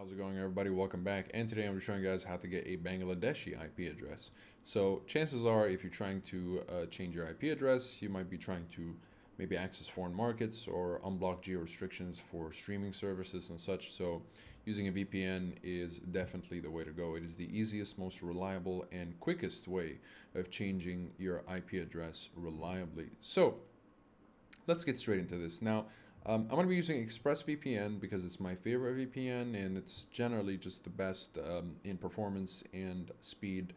How's it going, everybody? Welcome back. And today I'm showing you guys how to get a Bangladeshi IP address. So chances are, if you're trying to change your IP address, you might be trying to maybe access foreign markets or unblock geo restrictions for streaming services and such. So using a VPN is definitely the way to go. It is the easiest, most reliable, and quickest way of changing your IP address reliably. So let's get straight into this. Now, I'm going to be using EXpressVPN because it's my favorite VPN and it's generally just the best in performance and speed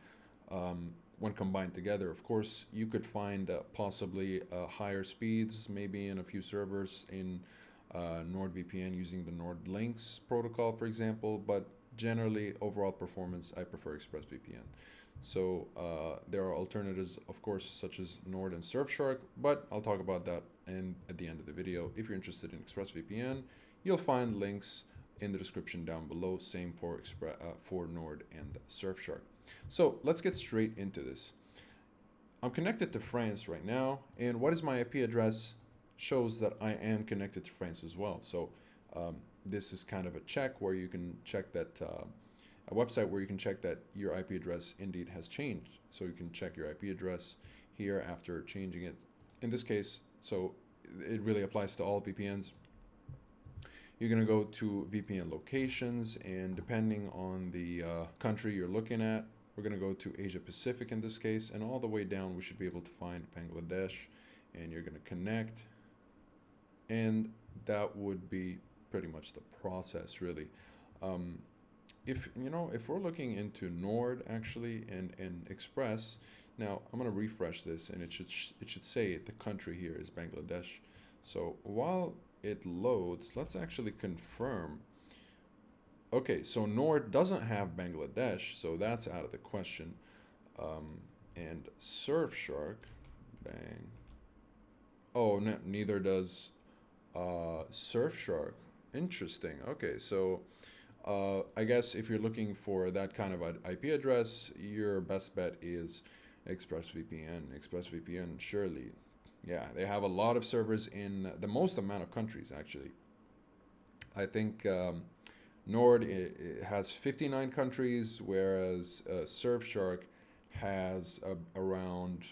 when combined together. Of course, you could find possibly higher speeds, maybe in a few servers in NordVPN using the NordLynx protocol, for example, but generally overall performance, I prefer EXpressVPN. So there are alternatives, of course, such as Nord and Surfshark, but I'll talk about that at the end of the video. If you're interested in EXpressVPN, you'll find links in the description down below. Same for Nord and Surfshark. So let's get straight into this. I'm connected to France right now, and what is my IP address shows that I am connected to France as well. So this is kind of a check where you can check that a website where you can check that your IP address indeed has changed. So you can check your IP address here after changing it. In this case, so it really applies to all VPNs. You're going to go to VPN locations, and depending on the country you're looking at, we're going to go to Asia Pacific in this case, and all the way down we should be able to find Bangladesh, and you're going to connect, and that would be pretty much the process, really. If we're looking into Nord actually and Express, now I'm gonna refresh this and it should say the country here is Bangladesh. So while it loads, let's actually confirm. Okay, so Nord doesn't have Bangladesh, so that's out of the question. And Surfshark, bang. Oh, no, neither does Surfshark. Interesting. Okay, so I guess if you're looking for that kind of an IP address, your best bet is EXpressVPN. EXpressVPN, surely. Yeah, they have a lot of servers in the most amount of countries, actually. I think Nord it has 59 countries, whereas Surfshark has around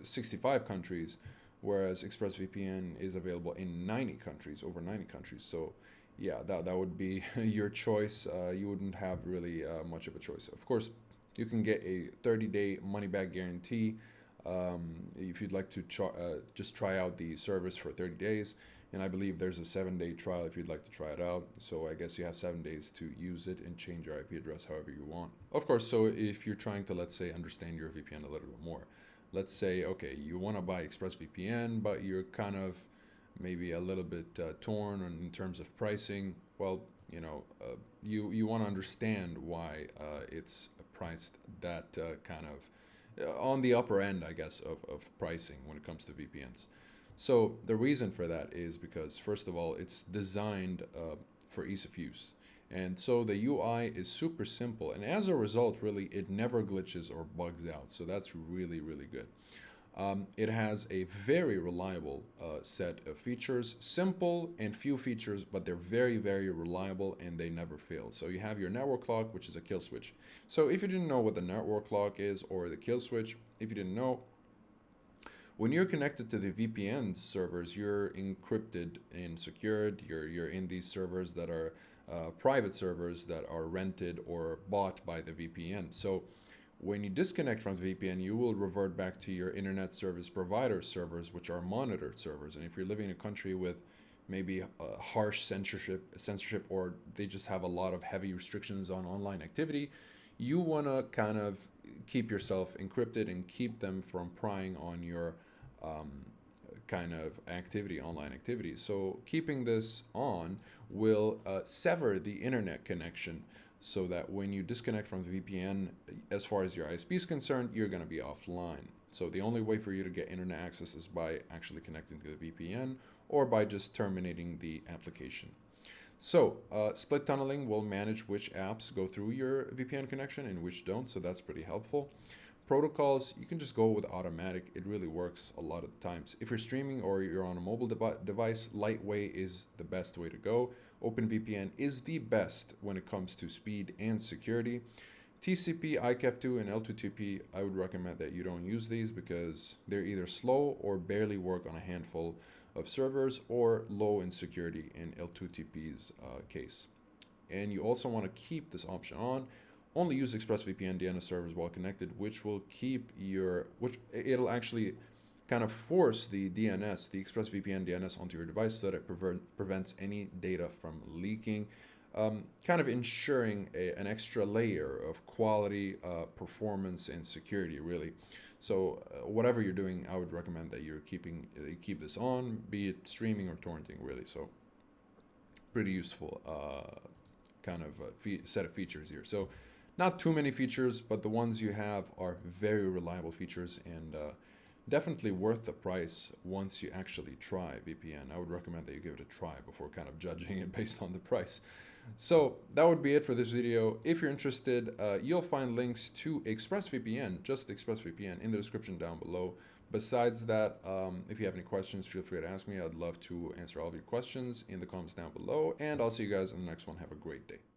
65 countries, whereas EXpressVPN is available in 90 countries, over 90 countries. So yeah, that would be your choice. You wouldn't have really much of a choice. Of course, you can get a 30-day money-back guarantee if you'd like to just try out the service for 30 days. And I believe there's a 7-day trial if you'd like to try it out. So I guess you have 7 days to use it and change your IP address however you want. Of course, so if you're trying to, let's say, understand your VPN a little bit more. Let's say, okay, you want to buy EXpressVPN, but you're kind of maybe a little bit torn in terms of pricing. Well, you want to understand why it's priced that kind of on the upper end, I guess, of pricing when it comes to VPNs. So the reason for that is because, first of all, it's designed for ease of use. And so the UI is super simple. And as a result, really, it never glitches or bugs out. So that's really, really good. It has a very reliable set of features, simple and few features, but they're very, very reliable and they never fail. So you have your network clock, which is a kill switch. So if you didn't know what the network clock is or the kill switch, if you didn't know, when you're connected to the VPN servers, you're encrypted and secured. You're in these servers that are private servers that are rented or bought by the VPN. So when you disconnect from the VPN, you will revert back to your internet service provider servers, which are monitored servers. And if you're living in a country with maybe harsh censorship, or they just have a lot of heavy restrictions on online activity, you want to kind of keep yourself encrypted and keep them from prying on your kind of activity, online activity. So keeping this on will sever the internet connection, so that when you disconnect from the VPN, as far as your ISP is concerned, you're going to be offline. So the only way for you to get internet access is by actually connecting to the VPN or by just terminating the application. So split tunneling will manage which apps go through your VPN connection and which don't, so that's pretty helpful. Protocols, you can just go with automatic. It really works a lot of the times. If you're streaming or you're on a mobile device, lightweight is the best way to go. OpenVPN is the best when it comes to speed and security. TCP, ICAF2, and L2TP, I would recommend that you don't use these because they're either slow or barely work on a handful of servers, or low in security in L2TP's case. And you also want to keep this option on. Only use EXpressVPN DNS servers while connected, which will keep it'll actually kind of force the DNS, the EXpressVPN DNS, onto your device so that it prevents any data from leaking, kind of ensuring an extra layer of quality, performance, and security, really. So whatever you're doing, I would recommend that you keep this on, be it streaming or torrenting, really. So pretty useful kind of set of features here. So not too many features, but the ones you have are very reliable features, and definitely worth the price once you actually try VPN. I would recommend that you give it a try before kind of judging it based on the price. So that would be it for this video. If you're interested, you'll find links to EXpressVPN, just EXpressVPN, in the description down below. Besides that, if you have any questions, feel free to ask me. I'd love to answer all of your questions in the comments down below, and I'll see you guys in the next one. Have a great day.